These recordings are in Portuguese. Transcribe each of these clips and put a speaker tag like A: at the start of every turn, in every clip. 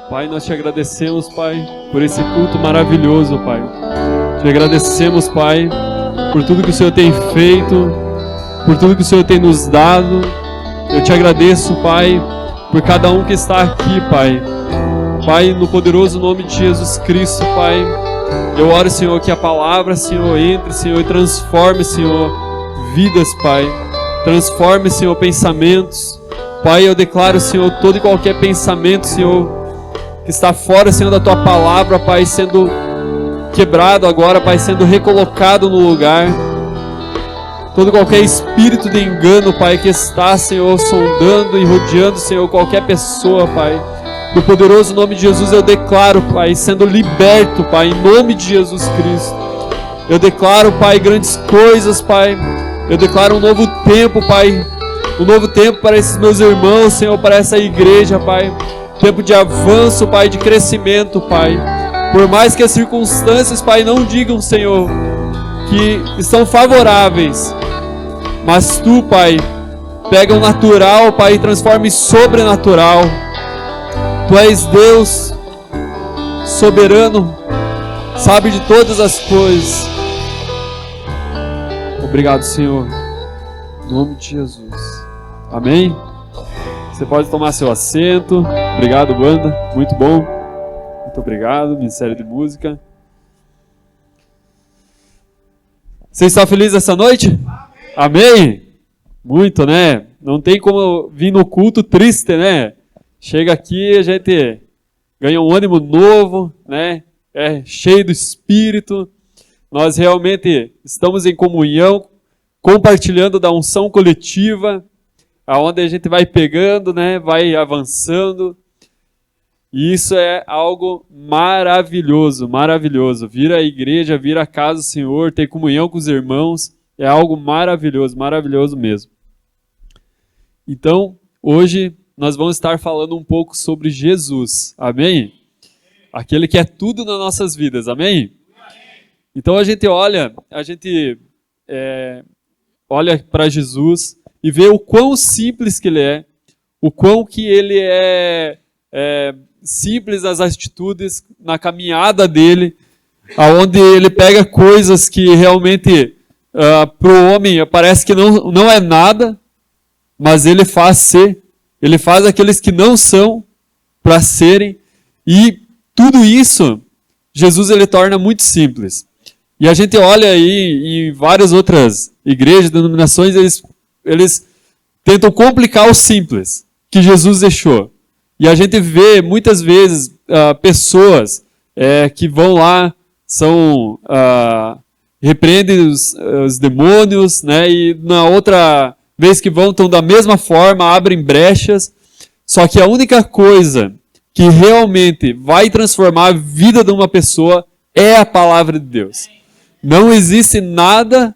A: Pai, nós te agradecemos, Pai, por esse culto maravilhoso, Pai. Te agradecemos, Pai, por tudo que o Senhor tem feito, por tudo que o Senhor tem nos dado. Eu te agradeço, Pai, por cada um que está aqui, Pai. Pai, no poderoso nome de Jesus Cristo, Pai, eu oro, Senhor, que a palavra, Senhor, entre, Senhor, e transforme, Senhor, vidas, Pai. Transforme, Senhor, pensamentos. Pai, eu declaro, Senhor, todo e qualquer pensamento, Senhor, que está fora, Senhor, da Tua palavra, Pai, sendo quebrado agora, Pai, sendo recolocado no lugar. Todo e qualquer espírito de engano, Pai, que está, Senhor, sondando e rodeando, Senhor, qualquer pessoa, Pai. No poderoso nome de Jesus eu declaro, Pai, sendo liberto, Pai, em nome de Jesus Cristo. Eu declaro, Pai, grandes coisas, Pai. Eu declaro um novo tempo, Pai. Um novo tempo para esses meus irmãos, Senhor, para essa igreja, Pai. Tempo de avanço, Pai, de crescimento, Pai. Por mais que as circunstâncias, Pai, não digam, Senhor, que estão favoráveis, mas Tu, Pai, pega o natural, Pai, e transforma em sobrenatural. Tu és Deus soberano, sabe de todas as coisas. Obrigado, Senhor, em nome de Jesus. Amém? Você pode tomar seu assento. Obrigado, banda. Muito bom. Muito obrigado, Ministério de Música. Você está feliz essa noite? Amém? Muito, né? Não tem como vir no culto triste, né? Chega aqui, a gente ganha um ânimo novo, né? É cheio do Espírito. Nós realmente estamos em comunhão, compartilhando da unção coletiva, aonde a gente vai pegando, né? Vai avançando. E isso é algo maravilhoso, maravilhoso. Vir à igreja, vir à casa do Senhor, ter comunhão com os irmãos, é algo maravilhoso, maravilhoso mesmo. Então, hoje nós vamos estar falando um pouco sobre Jesus, amém? Aquele que é tudo nas nossas vidas, amém? Então a gente olha para Jesus e vê o quão simples que Ele é, o quão que Ele é simples nas atitudes, na caminhada dele, aonde Ele pega coisas que realmente para o homem parece que não é nada, mas Ele faz ser. Ele faz aqueles que não são para serem. E tudo isso, Jesus Ele torna muito simples. E a gente olha aí em várias outras igrejas, denominações, eles tentam complicar o simples que Jesus deixou. E a gente vê muitas vezes pessoas que vão lá, repreendem os demônios, né? E na outra vez que vão, estão da mesma forma, abrem brechas. Só que a única coisa que realmente vai transformar a vida de uma pessoa é a palavra de Deus. Não existe nada,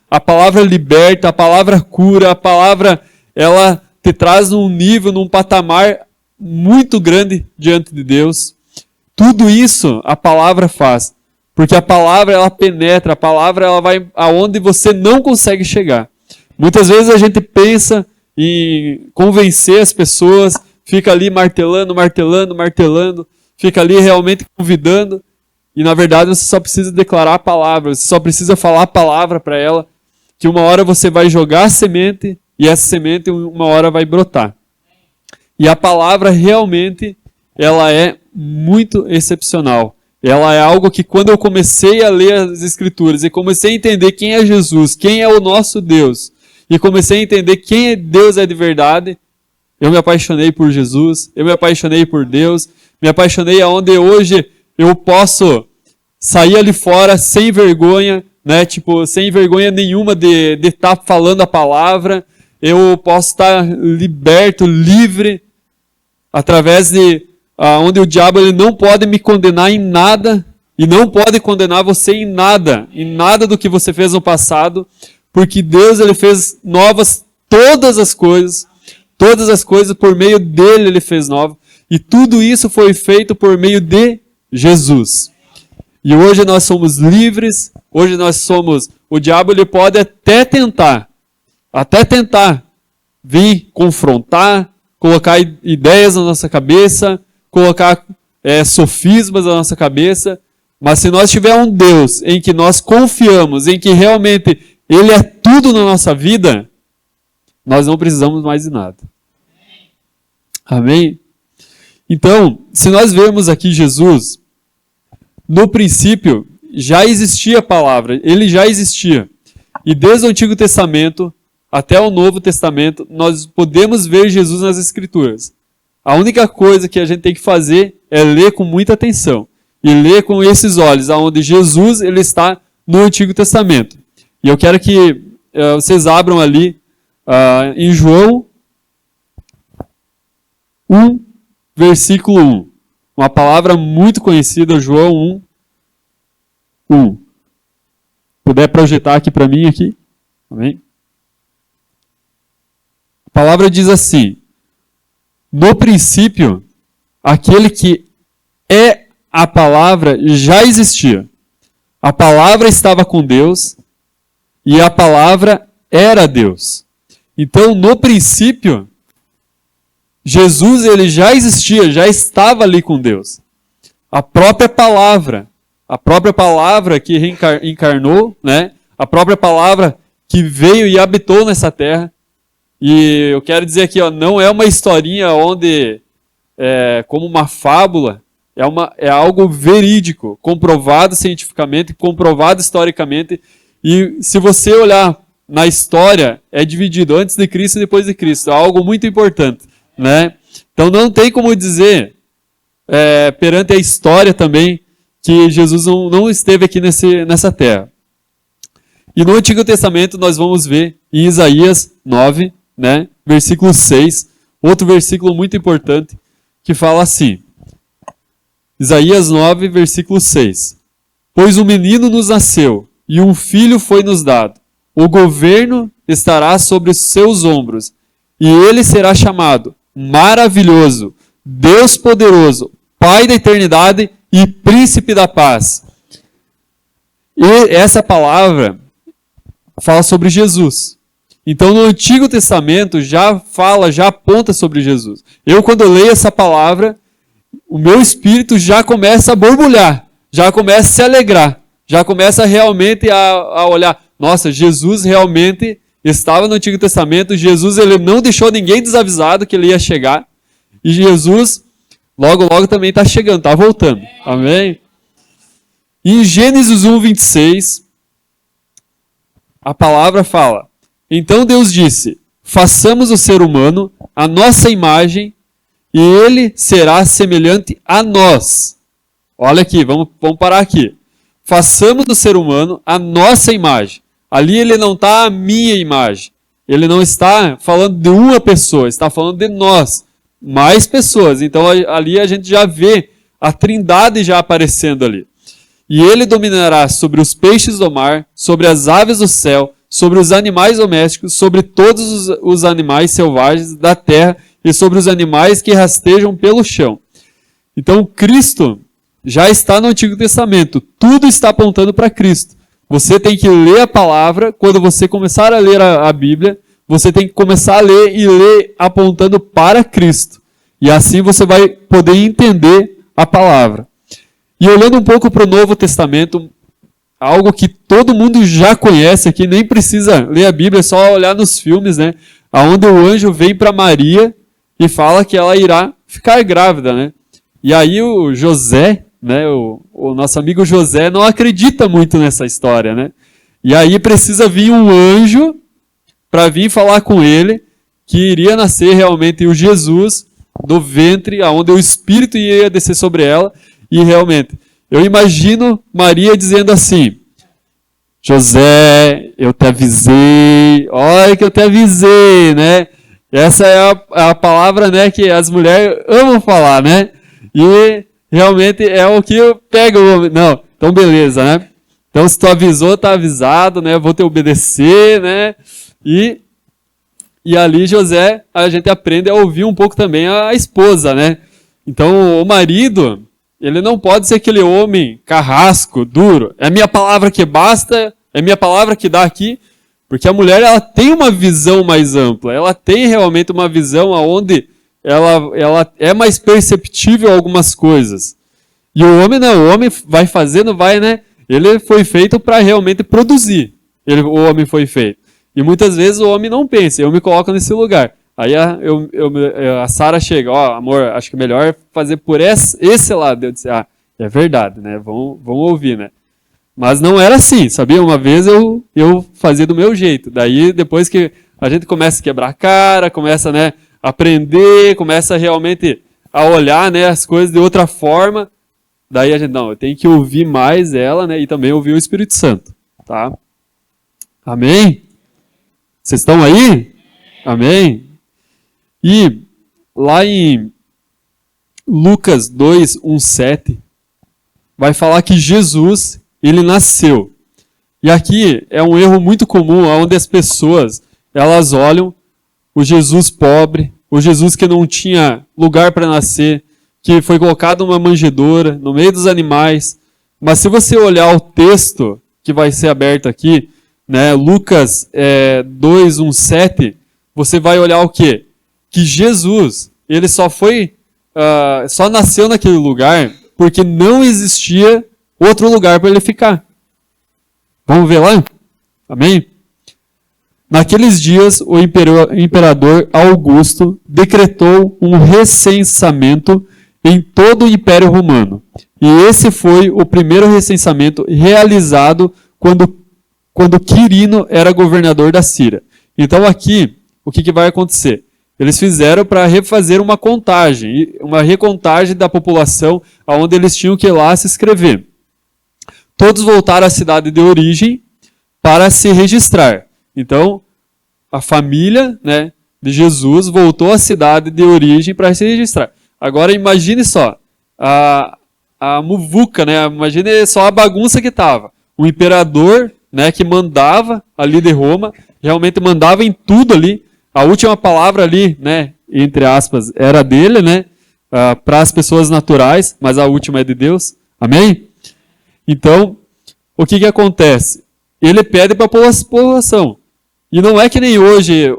A: a palavra liberta, a palavra cura, a palavra, ela te traz num nível, num patamar muito grande diante de Deus. Tudo isso a palavra faz. Porque a palavra, ela penetra, a palavra, ela vai aonde você não consegue chegar. Muitas vezes a gente pensa em convencer as pessoas, fica ali martelando, fica ali realmente convidando, E na verdade você só precisa declarar a palavra, você só precisa falar a palavra para ela, que uma hora você vai jogar a semente e essa semente uma hora vai brotar. E a palavra realmente, ela é muito excepcional. Ela é algo que quando eu comecei a ler as Escrituras e comecei a entender quem é Jesus, quem é o nosso Deus, e comecei a entender quem Deus é de verdade, eu me apaixonei por Jesus, eu me apaixonei por Deus, me apaixonei aonde hoje eu posso sair ali fora sem vergonha, né? Tipo, sem vergonha nenhuma de estar falando a palavra. Eu posso estar liberto, livre, através de onde o diabo ele não pode me condenar em nada, e não pode condenar você em nada do que você fez no passado, porque Deus ele fez novas todas as coisas por meio dele ele fez nova, e tudo isso foi feito por meio de Jesus. E hoje nós somos livres, hoje nós somos, o diabo ele pode até tentar vir confrontar, colocar ideias na nossa cabeça, colocar sofismas na nossa cabeça, mas se nós tivermos um Deus em que nós confiamos, em que realmente Ele é tudo na nossa vida, nós não precisamos mais de nada. Amém? Então, se nós vermos aqui Jesus, no princípio já existia a palavra, Ele já existia. E desde o Antigo Testamento até o Novo Testamento, nós podemos ver Jesus nas Escrituras. A única coisa que a gente tem que fazer é ler com muita atenção. E ler com esses olhos, aonde Jesus ele está no Antigo Testamento. E eu quero que vocês abram ali em João 1, versículo 1. Uma palavra muito conhecida, João 1, 1. Puder projetar aqui para mim aqui. Amém? A palavra diz assim: no princípio, aquele que é a palavra já existia. A palavra estava com Deus e a palavra era Deus. Então, no princípio, Jesus ele já existia, já estava ali com Deus. A própria palavra que encarnou, né? A própria palavra que veio e habitou nessa terra. E eu quero dizer aqui, não é uma historinha onde, como uma fábula, é algo verídico, comprovado cientificamente, comprovado historicamente. E se você olhar na história, é dividido antes de Cristo e depois de Cristo. É algo muito importante, né? Então não tem como dizer, perante a história também, que Jesus não esteve aqui nessa terra. E no Antigo Testamento nós vamos ver em Isaías 9, né, versículo 6, outro versículo muito importante, que fala assim, Isaías 9, versículo 6, pois um menino nos nasceu, e um filho foi nos dado, o governo estará sobre os seus ombros, e ele será chamado Maravilhoso, Deus Poderoso, Pai da Eternidade e Príncipe da Paz. E essa palavra fala sobre Jesus. Então, no Antigo Testamento já aponta sobre Jesus. Eu, quando eu leio essa palavra, o meu espírito já começa a borbulhar, já começa a se alegrar, já começa realmente a olhar. Nossa, Jesus realmente estava no Antigo Testamento, Jesus ele não deixou ninguém desavisado que ele ia chegar, e Jesus logo também está chegando, está voltando. Amém? E em Gênesis 1, 26, a palavra fala, então Deus disse, façamos o ser humano a nossa imagem e ele será semelhante a nós. Olha aqui, vamos parar aqui. Façamos o ser humano a nossa imagem. Ali ele não está a minha imagem. Ele não está falando de uma pessoa, está falando de nós. Mais pessoas. Então ali a gente já vê a trindade já aparecendo ali. E ele dominará sobre os peixes do mar, sobre as aves do céu, sobre os animais domésticos, sobre todos os animais selvagens da terra e sobre os animais que rastejam pelo chão. Então, Cristo já está no Antigo Testamento. Tudo está apontando para Cristo. Você tem que ler a palavra. Quando você começar a ler a Bíblia, você tem que começar a ler e ler apontando para Cristo. E assim você vai poder entender a palavra. E olhando um pouco para o Novo Testamento, algo que todo mundo já conhece aqui, nem precisa ler a Bíblia, é só olhar nos filmes, né? Onde o anjo vem para Maria e fala que ela irá ficar grávida, né? E aí o José, né, o nosso amigo José, não acredita muito nessa história, né? E aí precisa vir um anjo para vir falar com ele que iria nascer realmente o Jesus do ventre, aonde o Espírito ia descer sobre ela. E realmente, eu imagino Maria dizendo assim: José, eu te avisei, olha que eu te avisei, né? Essa é a palavra, né, que as mulheres amam falar, né? E realmente é o que eu pego. Não, então beleza, né? Então se tu avisou, tá avisado, né? Eu vou te obedecer, né? E ali José, a gente aprende a ouvir um pouco também a esposa, né? Então o marido, ele não pode ser aquele homem carrasco, duro. É minha palavra que basta, é minha palavra que dá aqui. Porque a mulher, ela tem uma visão mais ampla. Ela tem realmente uma visão onde ela é mais perceptível algumas coisas. E o homem não, o homem vai fazendo, vai, né? Ele foi feito para realmente produzir. O homem foi feito. E muitas vezes o homem não pensa, eu me coloco nesse lugar. Aí a Sara chega, ó, amor, acho que é melhor fazer por esse lado. Eu disse, é verdade, né? Vamos ouvir, né? Mas não era assim, sabia? Uma vez eu fazia do meu jeito. Daí, depois que a gente começa a quebrar a cara, começa, né, a aprender, começa realmente a olhar, né, as coisas de outra forma, daí a gente, não, eu tenho que ouvir mais ela, né, e também ouvir o Espírito Santo, tá? Amém? Vocês estão aí? Amém? E lá em Lucas 2, 1, 7, vai falar que Jesus, ele nasceu. E aqui é um erro muito comum, onde as pessoas, elas olham o Jesus pobre, o Jesus que não tinha lugar para nascer, que foi colocado numa manjedoura, no meio dos animais. Mas se você olhar o texto que vai ser aberto aqui, né, Lucas 2, 1, 7, você vai olhar o quê? Que Jesus, ele só nasceu naquele lugar porque não existia outro lugar para ele ficar. Vamos ver lá? Amém? Naqueles dias, o imperador Augusto decretou um recensamento em todo o Império Romano. E esse foi o primeiro recensamento realizado quando Quirino era governador da Síria. Então aqui, o que vai acontecer? Eles fizeram para refazer uma recontagem da população, onde eles tinham que ir lá se inscrever. Todos voltaram à cidade de origem para se registrar. Então, a família, né, de Jesus voltou à cidade de origem para se registrar. Agora, imagine só, a muvuca, né, imagine só a bagunça que estava. O imperador, né, que mandava ali de Roma, realmente mandava em tudo ali. A última palavra ali, né, entre aspas, era dele, né, para as pessoas naturais, mas a última é de Deus. Amém? Então, o que acontece? Ele pede para a população. E não é que nem hoje,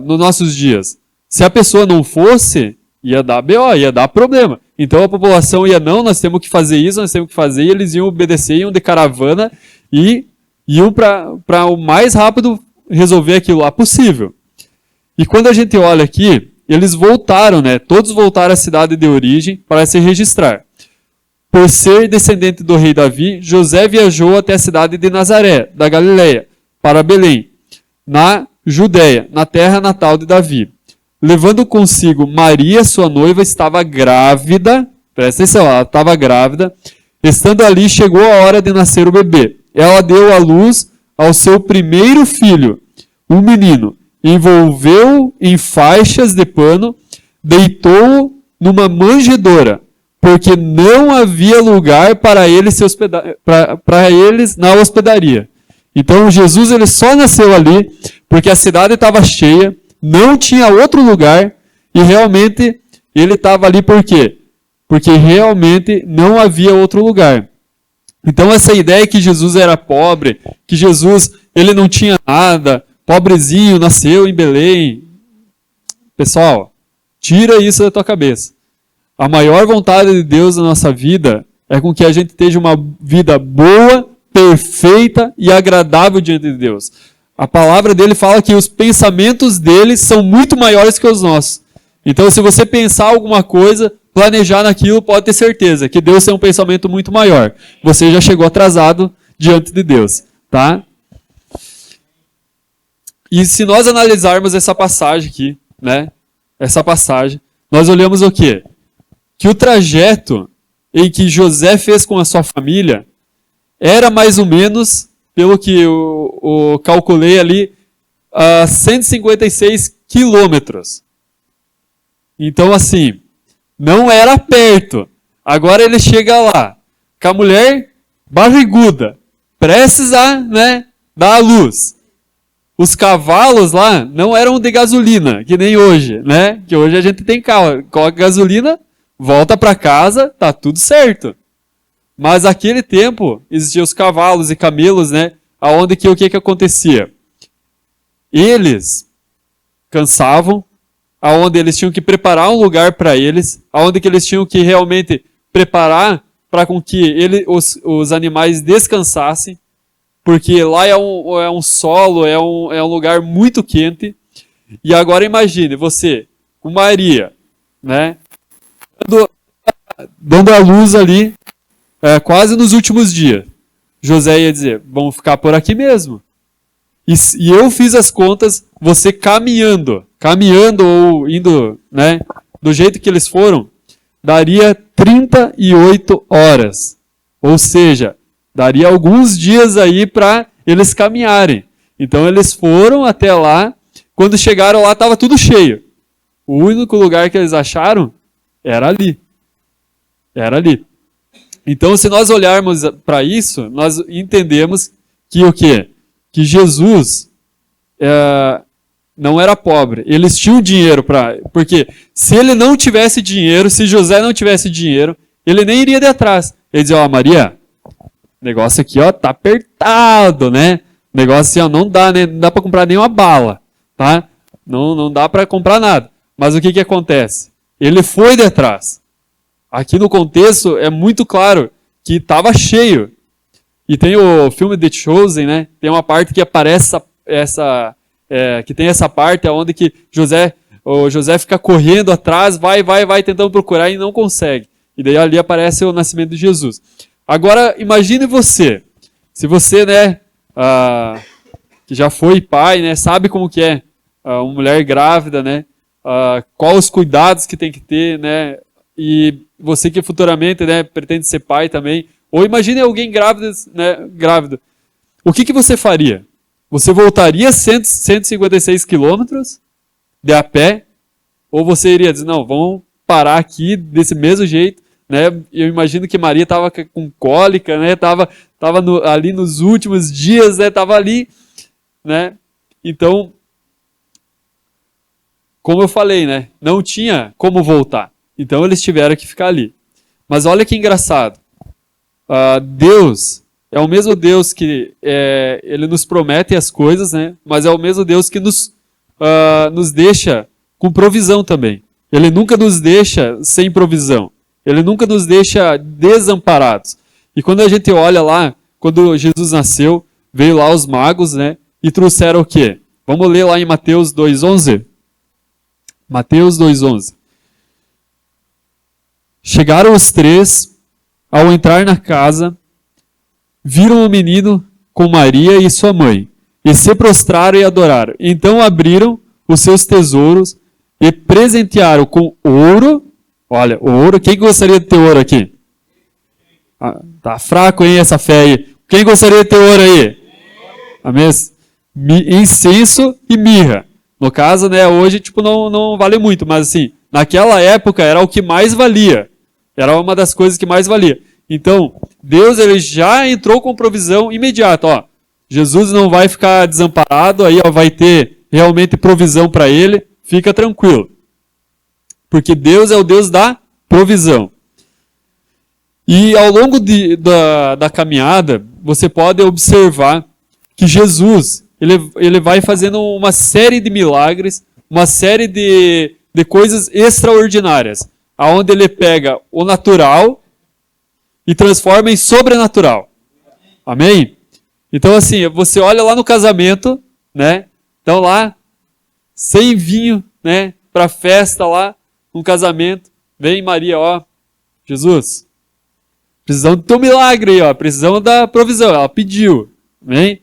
A: nos nossos dias. Se a pessoa não fosse, ia dar BO, ia dar problema. Então a população ia, não, nós temos que fazer isso, nós temos que fazer, e eles iam obedecer, iam de caravana, e iam para o mais rápido resolver aquilo lá possível. E quando a gente olha aqui, eles voltaram, né? Todos voltaram à cidade de origem para se registrar. Por ser descendente do rei Davi, José viajou até a cidade de Nazaré, da Galileia, para Belém, na Judéia, na terra natal de Davi. Levando consigo Maria, sua noiva, estava grávida, presta atenção, ela estava grávida. Estando ali, chegou a hora de nascer o bebê. Ela deu à luz ao seu primeiro filho, um menino. Envolveu-o em faixas de pano, deitou-o numa manjedoura, porque não havia lugar para eles, na hospedaria. Então Jesus ele só nasceu ali porque a cidade estava cheia, não tinha outro lugar, e realmente ele estava ali por quê? Porque realmente não havia outro lugar. Então essa ideia que Jesus era pobre, que Jesus ele não tinha nada, pobrezinho, nasceu em Belém. Pessoal, tira isso da tua cabeça. A maior vontade de Deus na nossa vida é com que a gente tenha uma vida boa, perfeita e agradável diante de Deus. A palavra dele fala que os pensamentos dele são muito maiores que os nossos. Então, se você pensar alguma coisa, planejar naquilo, pode ter certeza que Deus tem um pensamento muito maior. Você já chegou atrasado diante de Deus, tá? E se nós analisarmos essa passagem aqui, né? Essa passagem, nós olhamos o quê? Que o trajeto em que José fez com a sua família era mais ou menos, pelo que eu calculei ali, 156 quilômetros. Então, assim, não era perto. Agora ele chega lá, com a mulher barriguda, prestes a, né, dar à luz. Os cavalos lá não eram de gasolina, que nem hoje, né? Que hoje a gente tem carro, coloca gasolina, volta para casa, tá tudo certo. Mas naquele tempo existiam os cavalos e camelos, né? Aonde que o que acontecia? Eles cansavam, aonde eles tinham que preparar um lugar para eles, aonde que eles tinham que realmente preparar para com que os animais descansassem, porque lá é um solo, é um lugar muito quente. E agora imagine você, com Maria, né, dando a luz ali, quase nos últimos dias. José ia dizer, vamos ficar por aqui mesmo. E eu fiz as contas, você caminhando ou indo, né, do jeito que eles foram, daria 38 horas. Ou seja, daria alguns dias aí para eles caminharem. Então eles foram até lá, quando chegaram lá estava tudo cheio. O único lugar que eles acharam era ali. Era ali. Então, se nós olharmos para isso, nós entendemos que o quê? Que Jesus não era pobre. Eles tinham dinheiro para... Porque se ele não tivesse dinheiro, se José não tivesse dinheiro, ele nem iria de atrás. Ele dizia, Maria, o negócio aqui, tá apertado, né? O negócio assim, não dá, né? Não dá para comprar nenhuma bala, tá? Não dá para comprar nada. Mas o que acontece? Ele foi de atrás. Aqui no contexto é muito claro que estava cheio. E tem o filme The Chosen, né? Tem uma parte que aparece que tem essa parte onde que o José fica correndo atrás, vai tentando procurar e não consegue. E daí ali aparece o nascimento de Jesus. Agora imagine você, se você, né, que já foi pai, né, sabe como que é uma mulher grávida, né? Quais os cuidados que tem que ter, né? E você que futuramente, né, pretende ser pai também, ou imagine alguém grávido, né, grávido. O que você faria? Você voltaria 156 quilômetros de a pé? Ou você iria dizer, não, vamos parar aqui desse mesmo jeito, né? Eu imagino que Maria estava com cólica, né? Tava ali nos últimos dias, né? Tava ali, né? Então, como eu falei, né? Não tinha como voltar. Então eles tiveram que ficar ali. Mas olha que engraçado. Deus é o mesmo Deus que ele nos promete as coisas, né? Mas é o mesmo Deus que nos deixa com provisão também. Ele nunca nos deixa sem provisão. Ele nunca nos deixa desamparados. E quando a gente olha lá, quando Jesus nasceu, veio lá os magos, né? E trouxeram o quê? Vamos ler lá em Mateus 2,11? Mateus 2,11. Chegaram os três, ao entrar na casa, viram o menino com Maria e sua mãe, e se prostraram e adoraram. Então abriram os seus tesouros e presentearam com ouro. Olha, ouro, quem gostaria de ter ouro aqui? Tá fraco, hein, essa fé aí. Quem gostaria de ter ouro aí? Amém? Incenso e mirra. No caso, né, hoje tipo, não vale muito, mas assim, naquela época era o que mais valia. Era uma das coisas que mais valia. Então, Deus ele já entrou com provisão imediata. Jesus não vai ficar desamparado, aí vai ter realmente provisão para ele, fica tranquilo. Porque Deus é o Deus da provisão. E ao longo da caminhada, você pode observar que Jesus ele vai fazendo uma série de milagres, uma série de coisas extraordinárias, aonde ele pega o natural e transforma em sobrenatural. Amém? Então assim, você olha lá no casamento, né? Então lá, sem vinho, né? Para festa lá, um casamento. Vem Maria, ó, Jesus, precisamos do teu milagre aí, ó, precisamos da provisão. Ela pediu, amém?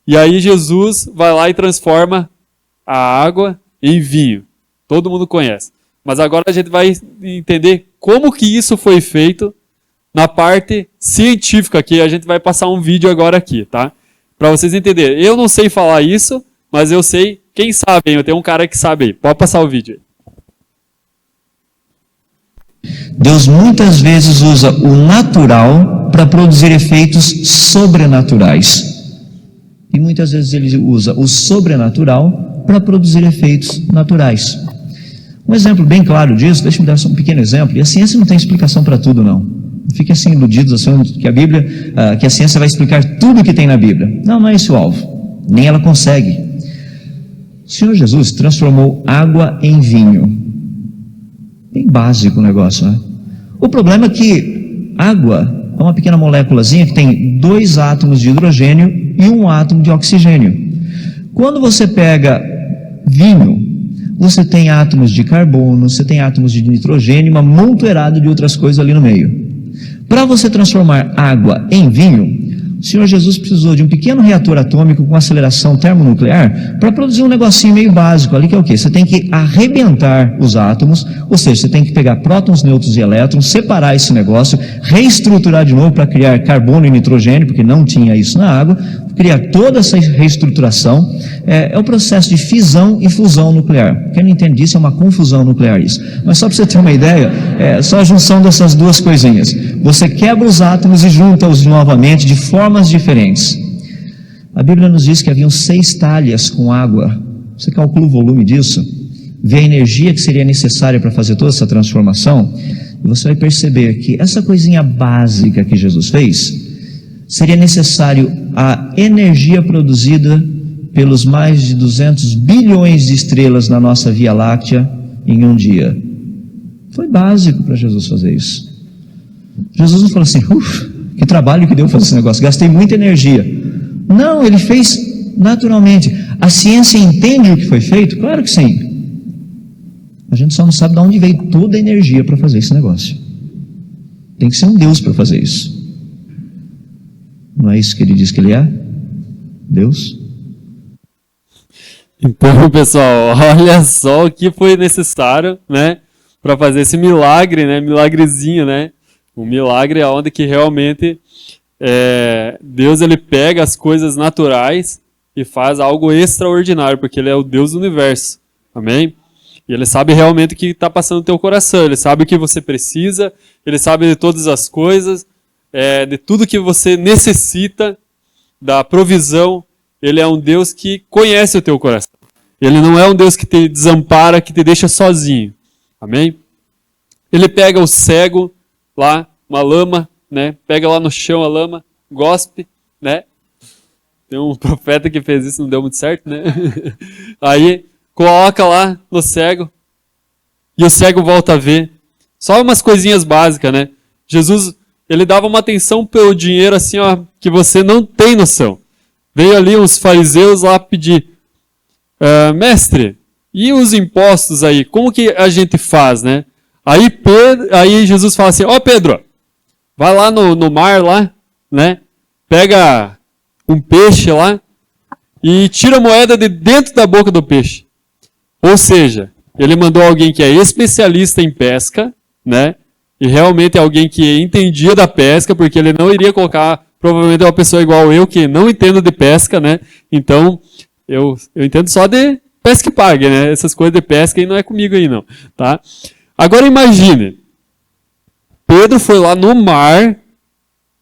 A: E aí Jesus vai lá e transforma a água em vinho. Todo mundo conhece. Mas agora a gente vai entender como que isso foi feito na parte científica, que a gente vai passar um vídeo agora aqui, tá? Para vocês entenderem. Eu não sei falar isso, mas eu sei, quem sabe, hein? Eu tenho um cara que sabe aí. Pode passar o vídeo aí.
B: Deus muitas vezes usa o natural para produzir efeitos sobrenaturais. E muitas vezes ele usa o sobrenatural para produzir efeitos naturais. Um exemplo bem claro disso, deixa eu dar só um pequeno exemplo, e a ciência não tem explicação para tudo não. Não fiquem assim iludidos achando que a Bíblia, que a ciência vai explicar tudo o que tem na Bíblia. Não, não é esse o alvo. Nem ela consegue. O Senhor Jesus transformou água em vinho. Bem básico o negócio, né? O problema é que água é uma pequena moléculazinha que tem 2 átomos de hidrogênio e 1 átomo de oxigênio. Quando você pega vinho, você tem átomos de carbono, você tem átomos de nitrogênio, uma montoeirada de outras coisas ali no meio. Para você transformar água em vinho, o Senhor Jesus precisou de um pequeno reator atômico com aceleração termonuclear para produzir um negocinho meio básico ali, que é o quê? Você tem que arrebentar os átomos, ou seja, você tem que pegar prótons, nêutrons e elétrons, separar esse negócio, reestruturar de novo para criar carbono e nitrogênio, porque não tinha isso na água, criar toda essa reestruturação. É o processo de fisão e fusão nuclear. Quem não entende disso é uma confusão nuclear isso. Mas só para você ter uma ideia, é só a junção dessas duas coisinhas. Você quebra os átomos e junta-os novamente de formas diferentes. A Bíblia nos diz que haviam 6 talhas com água. Você calcula o volume disso, vê a energia que seria necessária para fazer toda essa transformação, e você vai perceber que essa coisinha básica que Jesus fez, seria necessário a energia produzida pelos mais de 200 bilhões de estrelas na nossa Via Láctea em um dia. Foi básico para Jesus fazer isso. Jesus não falou assim, que trabalho que deu fazer esse negócio, gastei muita energia. Não, ele fez naturalmente. A ciência entende o que foi feito? Claro que sim. A gente só não sabe de onde veio toda a energia para fazer esse negócio. Tem que ser um Deus para fazer isso. Não é isso que ele diz que ele é? Deus?
A: Então, pessoal, olha só o que foi necessário, né, para fazer esse milagre, né, milagrezinho, né, um milagre onde que realmente Deus ele pega as coisas naturais e faz algo extraordinário, porque ele é o Deus do universo, amém? E ele sabe realmente o que está passando no teu coração, ele sabe o que você precisa, ele sabe de todas as coisas, de tudo que você necessita, da provisão. Ele é um Deus que conhece o teu coração. Ele não é um Deus que te desampara, que te deixa sozinho. Amém? Ele pega o cego lá, uma lama, né? Pega lá no chão a lama, gospe, né? Tem um profeta que fez isso, não deu muito certo, né? Aí coloca lá no cego e o cego volta a ver. Só umas coisinhas básicas, né? Jesus, ele dava uma atenção pelo dinheiro assim, ó, que você não tem noção. Veio ali uns fariseus lá pedir, mestre, e os impostos aí? Como que a gente faz, né? Aí Jesus fala assim, ó Pedro, vai lá no mar lá, né? Pega um peixe lá e tira a moeda de dentro da boca do peixe. Ou seja, ele mandou alguém que é especialista em pesca, né? E realmente é alguém que entendia da pesca, porque ele não iria colocar, provavelmente, uma pessoa igual eu, que não entendo de pesca, né? Então, eu entendo só de pesca e pague, né? Essas coisas de pesca aí não é comigo aí, não, tá? Agora imagine, Pedro foi lá no mar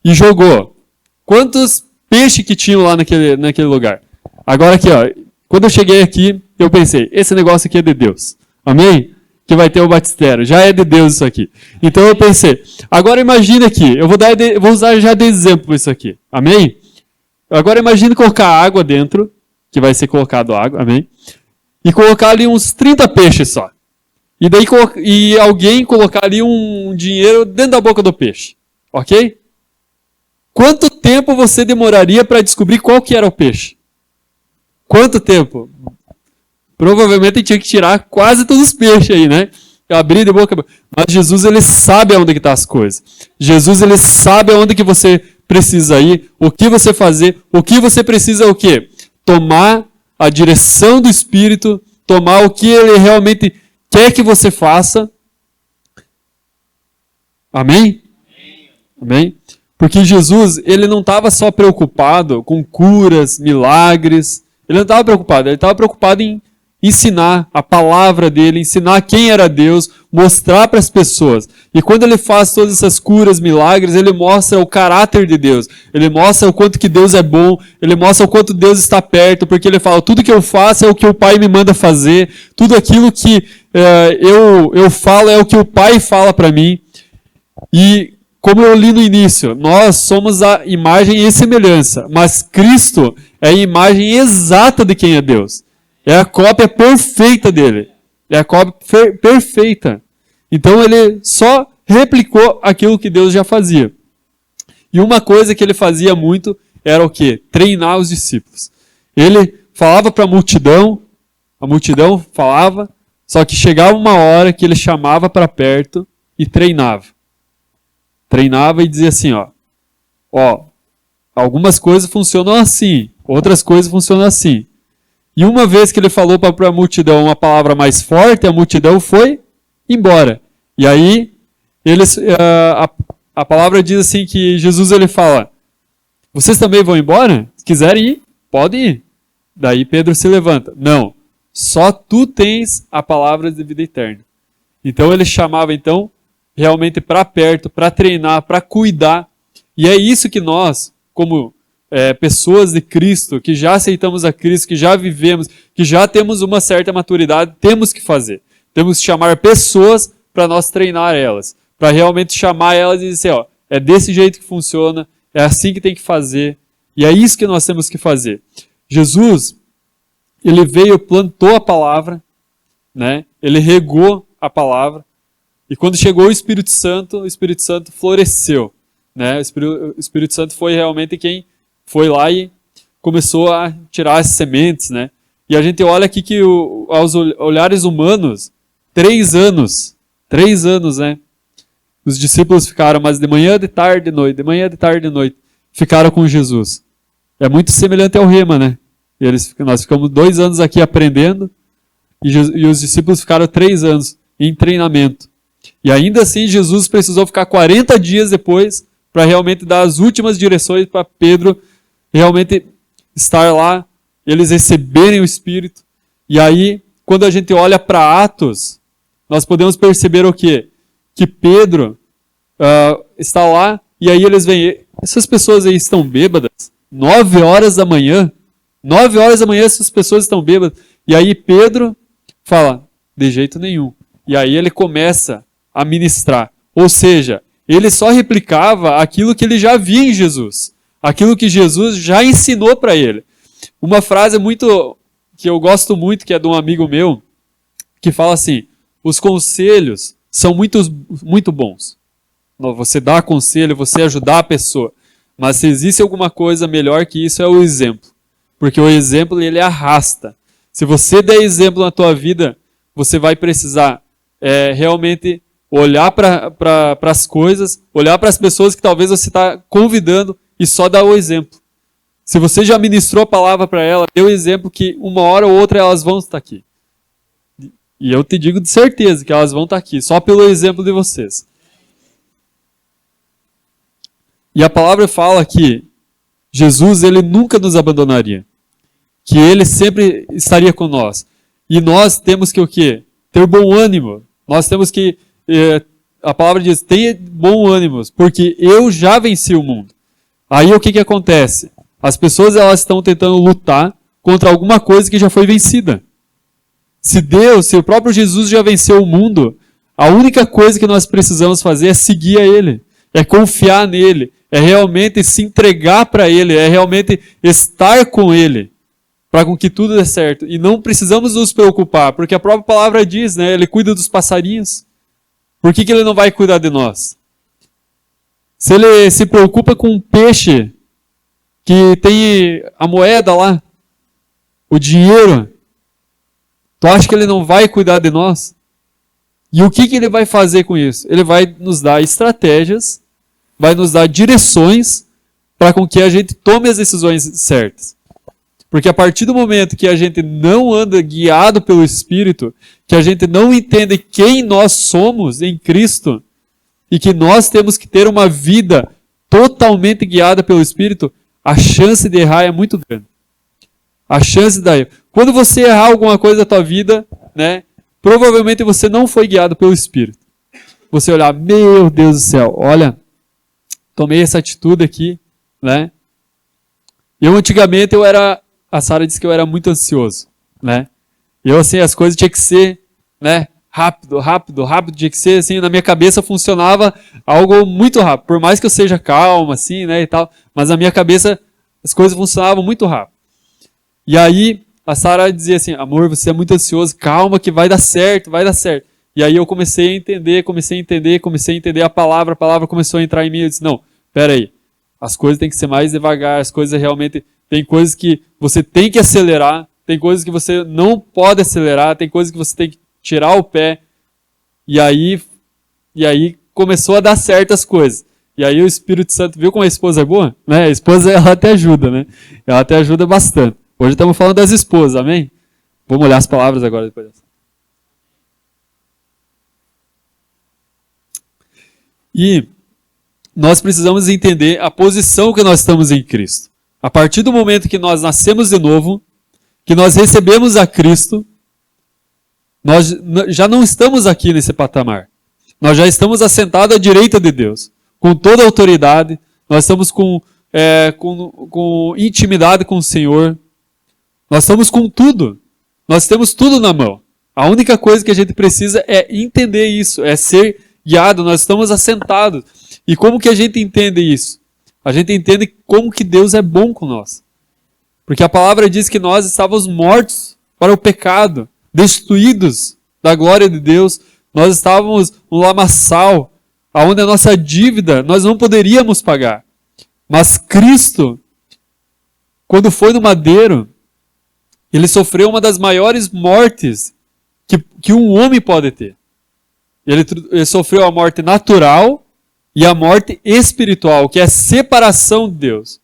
A: e jogou. Quantos peixes que tinham lá naquele lugar? Agora aqui, ó, quando eu cheguei aqui, eu pensei, esse negócio aqui é de Deus. Amém? Que vai ter o batistério. Já é de Deus isso aqui. Então eu pensei, agora imagine aqui, eu vou usar já de exemplo isso aqui. Amém? Agora imagine colocar água dentro, que vai ser colocado água, amém? E colocar ali uns 30 peixes só. E daí alguém colocar ali um dinheiro dentro da boca do peixe. Ok? Quanto tempo você demoraria para descobrir qual que era o peixe? Quanto tempo? Provavelmente tinha que tirar quase todos os peixes aí, né? Abrir de boca. Mas Jesus, ele sabe aonde que estão as coisas. Jesus, ele sabe aonde que você precisa ir, o que você fazer, o que você precisa o quê? Tomar a direção do Espírito, tomar o que ele realmente quer que você faça. Amém? Amém? Porque Jesus, ele não estava só preocupado com curas, milagres. Ele não estava preocupado, ele estava preocupado em ensinar a palavra dele, ensinar quem era Deus, mostrar para as pessoas. E quando ele faz todas essas curas, milagres, ele mostra o caráter de Deus. Ele mostra o quanto que Deus é bom, ele mostra o quanto Deus está perto, porque ele fala, tudo que eu faço é o que o Pai me manda fazer, tudo aquilo que eu falo é o que o Pai fala para mim. E como eu li no início, nós somos a imagem e semelhança, mas Cristo é a imagem exata de quem é Deus. É a cópia perfeita dele. É a cópia perfeita. Então ele só replicou aquilo que Deus já fazia. E uma coisa que ele fazia muito era o quê? Treinar os discípulos. Ele falava para a multidão falava, só que chegava uma hora que ele chamava para perto e treinava. Treinava e dizia assim, ó, algumas coisas funcionam assim, outras coisas funcionam assim. E uma vez que ele falou para a multidão uma palavra mais forte, a multidão foi embora. E aí, a palavra diz assim que Jesus ele fala, vocês também vão embora? Se quiserem ir, podem ir. Daí Pedro se levanta. Não, só tu tens a palavra de vida eterna. Então ele chamava realmente para perto, para treinar, para cuidar. E é isso que nós, como pessoas de Cristo, que já aceitamos a Cristo, que já vivemos, que já temos uma certa maturidade, temos que fazer. Temos que chamar pessoas para nós treinar elas. Para realmente chamar elas e dizer, é desse jeito que funciona, é assim que tem que fazer. E é isso que nós temos que fazer. Jesus, ele veio, plantou a palavra, né? Ele regou a palavra, e quando chegou o Espírito Santo floresceu. Né? O Espírito Santo foi realmente quem foi lá e começou a tirar as sementes. Né? E a gente olha aqui que aos olhares humanos, 3 anos, né? Os discípulos ficaram, mas de manhã, de tarde, de noite, de manhã, de tarde, de noite, ficaram com Jesus. É muito semelhante ao rema, né? Nós ficamos 2 anos aqui aprendendo e os discípulos ficaram 3 anos em treinamento. E ainda assim Jesus precisou ficar 40 dias depois para realmente dar as últimas direções para Pedro realmente estar lá, eles receberem o Espírito. E aí, quando a gente olha para Atos, nós podemos perceber o quê? Que Pedro está lá e aí eles veem, essas pessoas aí estão bêbadas, 9 horas da manhã, essas pessoas estão bêbadas. E aí Pedro fala, de jeito nenhum. E aí ele começa a ministrar. Ou seja, ele só replicava aquilo que ele já via em Jesus. Aquilo que Jesus já ensinou para ele. Uma frase que eu gosto muito, que é de um amigo meu, que fala assim, os conselhos são muito bons. Você dá conselho, você ajudar a pessoa. Mas se existe alguma coisa melhor que isso, é o exemplo. Porque o exemplo, ele arrasta. Se você der exemplo na tua vida, você vai precisar realmente olhar para as coisas, olhar para as pessoas que talvez você está convidando e só dar o exemplo. Se você já ministrou a palavra para ela, dê o exemplo que uma hora ou outra elas vão estar aqui. E eu te digo de certeza que elas vão estar aqui, só pelo exemplo de vocês. E a palavra fala que Jesus, ele nunca nos abandonaria. Que ele sempre estaria com nós. E nós temos que o quê? Ter bom ânimo. Nós temos que, a palavra diz, tenha bom ânimo, porque eu já venci o mundo. Aí o que acontece? As pessoas elas estão tentando lutar contra alguma coisa que já foi vencida. Se o próprio Jesus já venceu o mundo, a única coisa que nós precisamos fazer é seguir a Ele, é confiar nele, é realmente se entregar para Ele, é realmente estar com Ele, para com que tudo dê certo. E não precisamos nos preocupar, porque a própria palavra diz, né? Ele cuida dos passarinhos. Por que Ele não vai cuidar de nós? Se ele se preocupa com um peixe que tem a moeda lá, o dinheiro, tu acha que ele não vai cuidar de nós? E o que ele vai fazer com isso? Ele vai nos dar estratégias, vai nos dar direções para com que a gente tome as decisões certas. Porque a partir do momento que a gente não anda guiado pelo Espírito, que a gente não entende quem nós somos em Cristo, e que nós temos que ter uma vida totalmente guiada pelo Espírito, a chance de errar é muito grande. A chance de errar. Quando você errar alguma coisa da tua vida, né, provavelmente você não foi guiado pelo Espírito. Você olhar, meu Deus do céu, olha, tomei essa atitude aqui, né? Antigamente a Sara disse que eu era muito ansioso, né? Assim, as coisas tinham que ser, né, rápido, tinha que ser, assim, na minha cabeça funcionava algo muito rápido. Por mais que eu seja calmo, assim, né, e tal, mas na minha cabeça as coisas funcionavam muito rápido. E aí a Sara dizia assim, amor, você é muito ansioso, calma que vai dar certo. E aí eu comecei a entender a palavra começou a entrar em mim, eu disse, não, pera aí, as coisas têm que ser mais devagar, as coisas realmente, tem coisas que você tem que acelerar, tem coisas que você não pode acelerar, tem coisas que você tem que tirar o pé, e aí começou a dar certas coisas. E aí o Espírito Santo viu como a esposa é boa? Né? A esposa, ela até ajuda, né? Ela até ajuda bastante. Hoje estamos falando das esposas, amém? Vamos olhar as palavras agora depois dessa. E nós precisamos entender a posição que nós estamos em Cristo. A partir do momento que nós nascemos de novo, que nós recebemos a Cristo, nós já não estamos aqui nesse patamar. Nós já estamos assentados à direita de Deus, com toda a autoridade, nós estamos com intimidade com o Senhor, nós estamos com tudo, nós temos tudo na mão. A única coisa que a gente precisa é entender isso, é ser guiado, nós estamos assentados. E como que a gente entende isso? A gente entende como que Deus é bom com nós. Porque a palavra diz que nós estávamos mortos para o pecado, destituídos da glória de Deus, nós estávamos no lamaçal, onde a nossa dívida nós não poderíamos pagar. Mas Cristo, quando foi no madeiro, ele sofreu uma das maiores mortes que um homem pode ter. Ele sofreu a morte natural e a morte espiritual, que é a separação de Deus.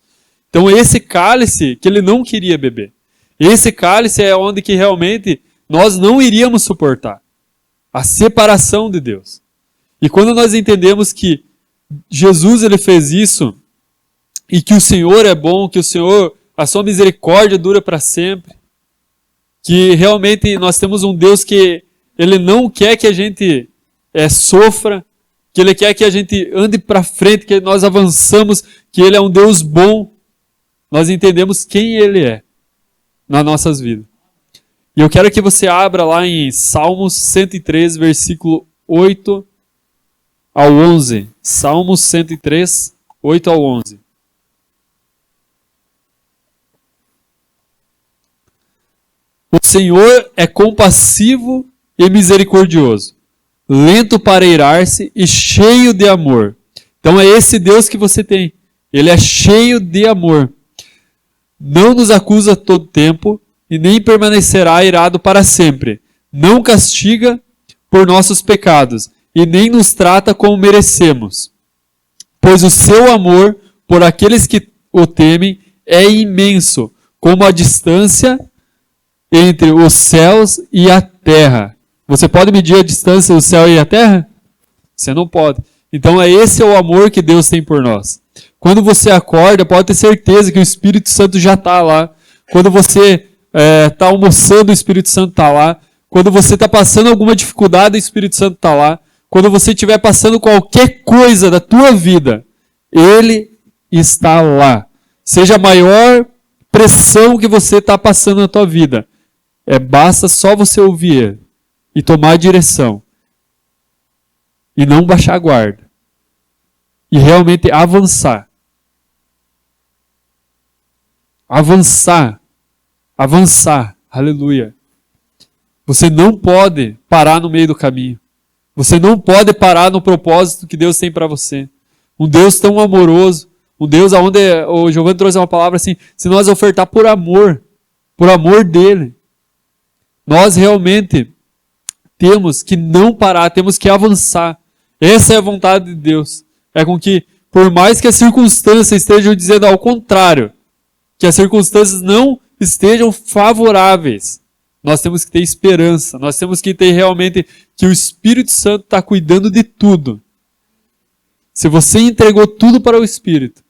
A: Então esse cálice que ele não queria beber. Esse cálice é onde que realmente nós não iríamos suportar. A separação de Deus. E quando nós entendemos que Jesus ele fez isso, e que o Senhor é bom, que o Senhor, a sua misericórdia dura para sempre, que realmente nós temos um Deus que ele não quer que a gente sofra, que ele quer que a gente ande para frente, que nós avançamos, que ele é um Deus bom, nós entendemos quem ele é nas nossas vidas. E eu quero que você abra lá em Salmos 103, versículo 8 ao 11. Salmos 103, 8 ao 11. O Senhor é compassivo e misericordioso, lento para irar-se e cheio de amor. Então é esse Deus que você tem. Ele é cheio de amor. Não nos acusa todo tempo e nem permanecerá irado para sempre. Não castiga por nossos pecados e nem nos trata como merecemos. Pois o seu amor por aqueles que o temem é imenso, como a distância entre os céus e a terra. Você pode medir a distância do céu e a terra? Você não pode. Então esse é o amor que Deus tem por nós. Quando você acorda, pode ter certeza que o Espírito Santo já está lá. Quando você está almoçando, o Espírito Santo está lá. Quando você está passando alguma dificuldade, o Espírito Santo está lá. Quando você estiver passando qualquer coisa da tua vida, Ele está lá. Seja a maior pressão que você está passando na tua vida, basta só você ouvir Ele e tomar a direção. E não baixar a guarda. E realmente avançar. Avançar. Aleluia. Você não pode parar no meio do caminho. Você não pode parar no propósito que Deus tem para você. um Deus tão amoroso, um Deus onde o Giovanni trouxe uma palavra assim, se nós ofertar por amor dele, nós realmente temos que não parar, temos que avançar. Essa é a vontade de Deus. É com que, por mais que as circunstâncias estejam dizendo ao contrário, que as circunstâncias não estejam favoráveis, nós temos que ter esperança, nós temos que ter realmente que o Espírito Santo está cuidando de tudo. Se você entregou tudo para o Espírito,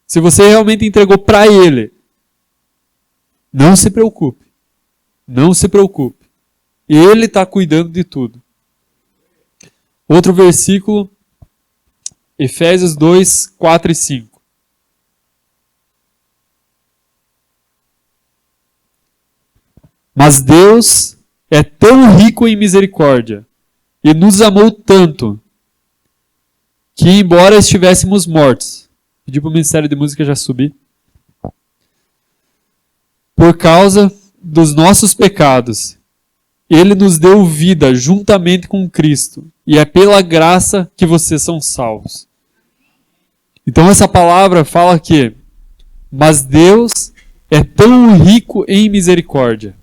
A: se você realmente entregou para Ele, não se preocupe. Não se preocupe. Ele está cuidando de tudo. Outro versículo, Efésios 2, 4 e 5. Mas Deus é tão rico em misericórdia e nos amou tanto que, embora estivéssemos mortos, pedi para o Ministério de Música já subir, por causa dos nossos pecados, Ele nos deu vida juntamente com Cristo, e é pela graça que vocês são salvos. Então essa palavra fala que, mas Deus é tão rico em misericórdia.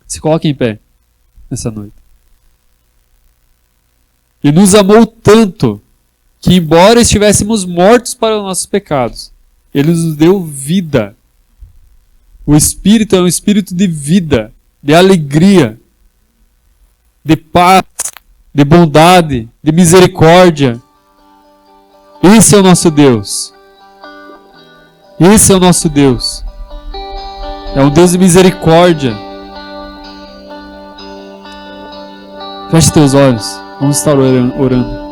A: Se coloque em pé nessa noite. E nos amou tanto que, embora estivéssemos mortos para os nossos pecados, Ele nos deu vida. O Espírito é um espírito de vida, de alegria, de paz, de bondade, de misericórdia. Esse é o nosso Deus. Esse é o nosso Deus. É um Deus de misericórdia. Feche teus olhos. Vamos estar orando.